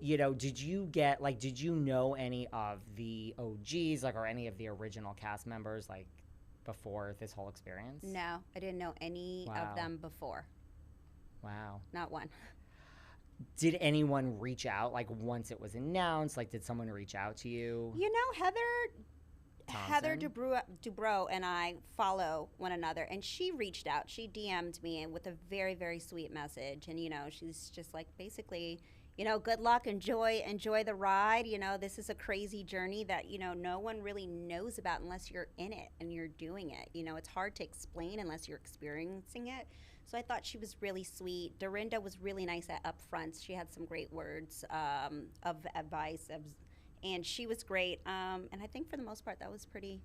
Did you get, like, did you know any of the OGs, like, or any of the original cast members, like, before this whole experience? No, I didn't know any Wow. of them before. Wow. Not one. Did anyone reach out, like, once it was announced? Like, did someone reach out to you? You know, Heather Thompson? Dubrow and I follow one another, and she reached out. She DM'd me with a very, very sweet message, and she's just like, basically, good luck, enjoy the ride. This is a crazy journey that no one really knows about unless you're in it and you're doing it. It's hard to explain unless you're experiencing it. So I thought she was really sweet. Dorinda was really nice up front. She had some great words of advice. And she was great. And I think for the most part, that was pretty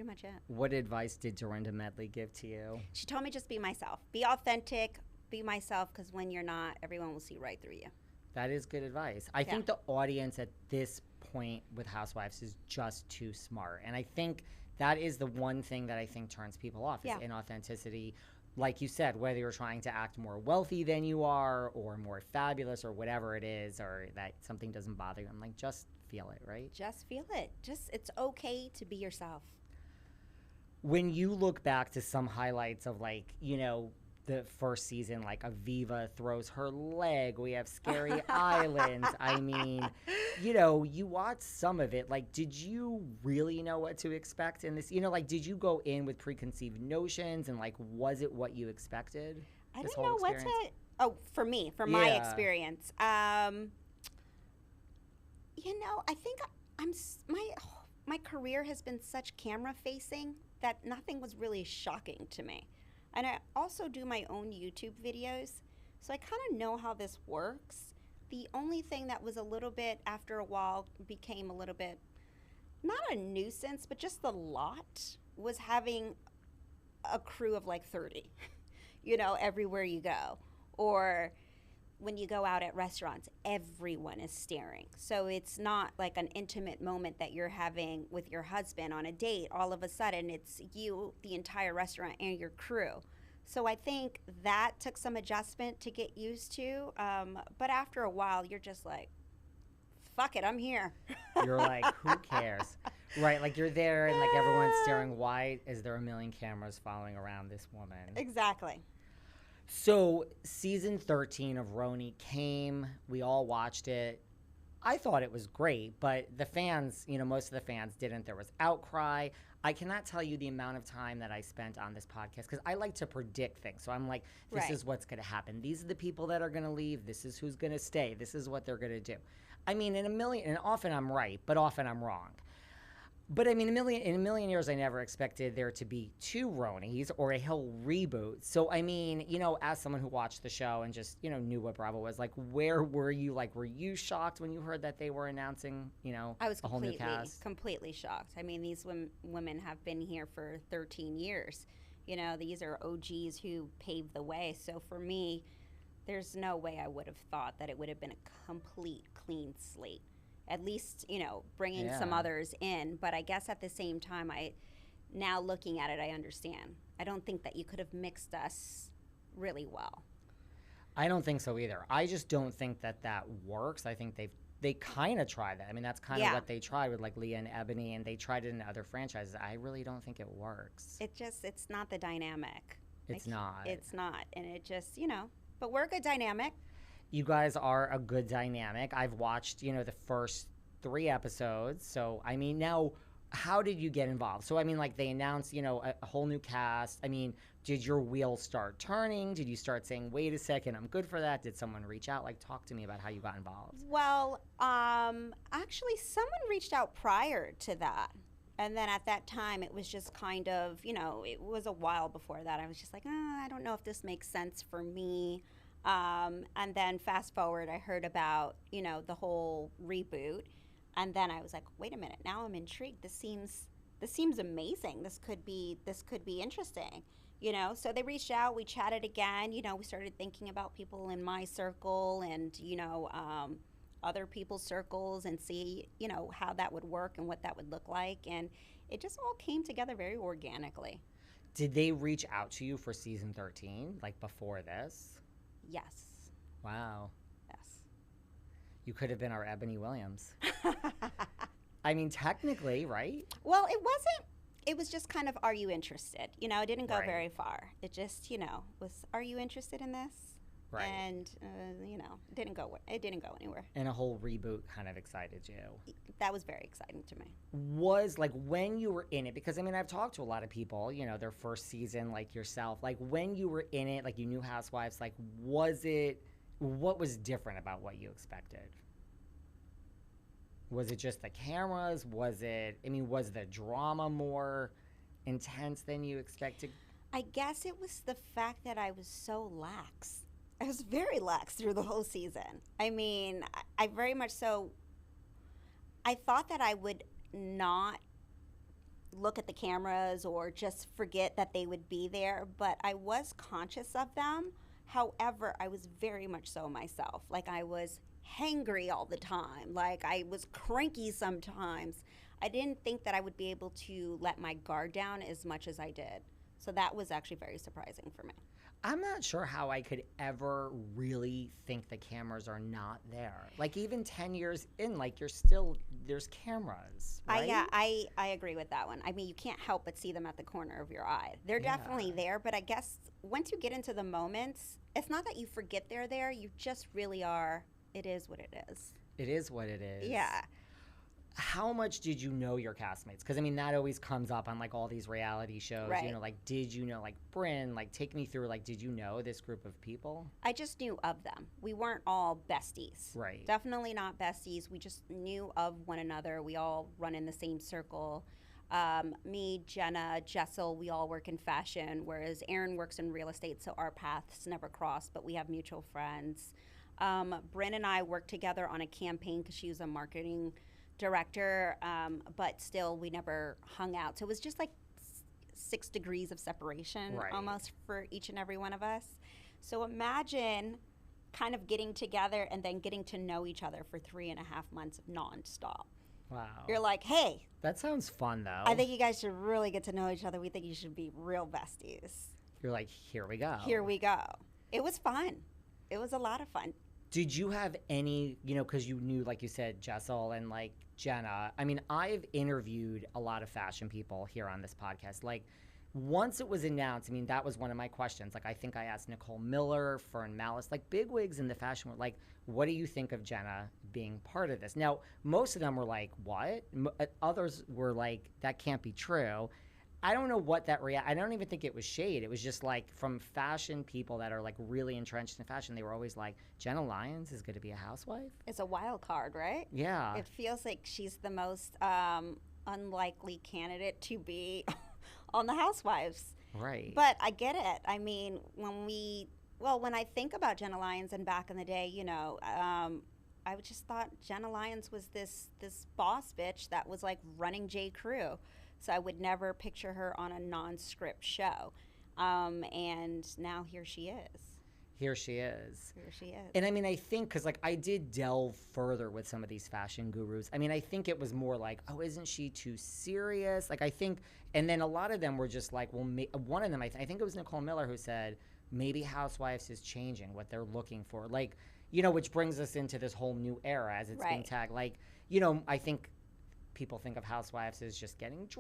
much it. What advice did Dorinda Medley give to you? She told me just be myself. Be authentic. Be myself, because when you're not, everyone will see right through you. That is good advice. I think the audience at this point with Housewives is just too smart. And I think that is the one thing that I think turns people off is inauthenticity. Like you said, whether you're trying to act more wealthy than you are or more fabulous or whatever it is, or that something doesn't bother you, I'm like, just feel it, right? Just feel it. It's okay to be yourself. When you look back to some highlights of, like, the first season, like Aviva throws her leg, we have Scary Islands. I mean, you watch some of it. Like, did you really know what to expect in this? Like, did you go in with preconceived notions, and, like, was it what you expected? I didn't know what to. Oh, for me, for my experience. I think my career has been such camera facing that nothing was really shocking to me. And I also do my own YouTube videos, so I kind of know how this works. The only thing that was a little bit, after a while, became a little bit, not a nuisance, but just the lot, was having a crew of like 30, everywhere you go. Or when you go out at restaurants, everyone is staring. So it's not like an intimate moment that you're having with your husband on a date. All of a sudden, it's you, the entire restaurant, and your crew. So I think that took some adjustment to get used to. But after a while, you're just like, fuck it, I'm here. You're like, who cares? Right, like you're there and like everyone's staring. Why is there a million cameras following around this woman? Exactly. So season 13 of RHONY came. We all watched it. I thought it was great, but the fans, most of the fans didn't. There was outcry. I cannot tell you the amount of time that I spent on this podcast because I like to predict things. So I'm like, this is what's going to happen. These are the people that are going to leave. This is who's going to stay. This is what they're going to do. I mean, and often I'm right, but often I'm wrong. But I mean, in a million years, I never expected there to be two RHONYs or a whole reboot. So I mean, as someone who watched the show and just knew what Bravo was, like, where were you? Like, were you shocked when you heard that they were announcing I was a whole new cast? Completely shocked. I mean, these women have been here for 13 years. These are OGs who paved the way. So for me, there's no way I would have thought that it would have been a complete clean slate. At least, bringing some others in. But I guess at the same time, now looking at it, I understand. I don't think that you could have mixed us really well. I don't think so either. I just don't think that works. I think they kind of tried that. I mean, that's kind of what they tried with like Leah and Ebony, and they tried it in other franchises. I really don't think it works. It's not the dynamic. It's not. It's not. And it just, but we're a good dynamic. You guys are a good dynamic. I've watched, the first 3 episodes. So, I mean, now, how did you get involved? So, I mean, like, they announced, a whole new cast. I mean, did your wheels start turning? Did you start saying, wait a second, I'm good for that? Did someone reach out? Like, talk to me about how you got involved. Well, actually, someone reached out prior to that. And then at that time, it was just kind of, it was a while before that. I was just like, I don't know if this makes sense for me. And then fast forward, I heard about, the whole reboot. And then I was like, wait a minute, now I'm intrigued. This seems amazing. This could be interesting, So they reached out, we chatted again, we started thinking about people in my circle and, other people's circles and see, how that would work and what that would look like. And it just all came together very organically. Did they reach out to you for season 13, like before this? Yes. Wow. Yes. You could have been our Ebony Williams. I mean, technically, right? Well, it wasn't. It was just kind of, are you interested? You know, it didn't go Right. very far. It just, you know, was, are you interested in this? Right. And, you know, it didn't go anywhere. And a whole reboot kind of excited you. That was very exciting to me. Was like when you were in it, because I mean, I've talked to a lot of people, you know, their first season, like yourself, like when you were in it, like you knew Housewives, like what was different about what you expected? Was it just the cameras? Was the drama more intense than you expected? I guess it was the fact that I was so lax. I was very lax through the whole season. I mean, I very much so. I thought that I would not look at the cameras or just forget that they would be there, but I was conscious of them. However, I was very much so myself. Like, I was hangry all the time. Like, I was cranky sometimes. I didn't think that I would be able to let my guard down as much as I did. So that was actually very surprising for me. I'm not sure how I could ever really think the cameras are not there. Like even 10 years in, like there's cameras, right? I agree with that one. I mean, you can't help but see them at the corner of your eye. They're definitely there, but I guess once you get into the moments, it's not that you forget they're there. You just really are. It is what it is. It is what it is. Yeah. How much did you know your castmates? Because, I mean, that always comes up on, like, all these reality shows. Right. You know, like, did you know, like, Brynn? Like, take me through, like, did you know this group of people? I just knew of them. We weren't all besties. Right. Definitely not besties. We just knew of one another. We all run in the same circle. Me, Jenna, Jessel, we all work in fashion, whereas Erin works in real estate, so our paths never crossed, but we have mutual friends. Brynn and I worked together on a campaign because she was a marketing director, but still we never hung out. So it was just like 6 degrees of separation almost for each and every one of us. So imagine kind of getting together and then getting to know each other for 3.5 months of nonstop. Wow. You're like, hey. That sounds fun, though. I think you guys should really get to know each other. We think you should be real besties. You're like, here we go. Here we go. It was fun. It was a lot of fun. Did you have any, you know, because you knew, like you said, Jessel and, like, Jenna. I mean, I've interviewed a lot of fashion people here on this podcast. Like, once it was announced, I mean, that was one of my questions. Like, I think I asked Nicole Miller, Fern Malice, like, bigwigs in the fashion world. Like, what do you think of Jenna being part of this? Now, most of them were like, what? Others were like, that can't be true. I don't know what that I don't even think it was shade. It was just like from fashion people that are like really entrenched in fashion. They were always like, Jenna Lyons is going to be a housewife? It's a wild card, right? Yeah. It feels like she's the most unlikely candidate to be on the Housewives. Right. But I get it. I mean, when I think about Jenna Lyons and back in the day, you know, I just thought Jenna Lyons was this boss bitch that was like running J. Crew. So I would never picture her on a non-script show. And now here she is. Here she is. Here she is. And I mean, I think, because like I did delve further with some of these fashion gurus. I mean, I think it was more like, oh, isn't she too serious? Like, I think, and then a lot of them were just like, well, one of them, I think it was Nicole Miller who said, maybe Housewives is changing what they're looking for. Like, you know, which brings us into this whole new era as it's being tagged. Like, you know, I think people think of Housewives as just getting drunk.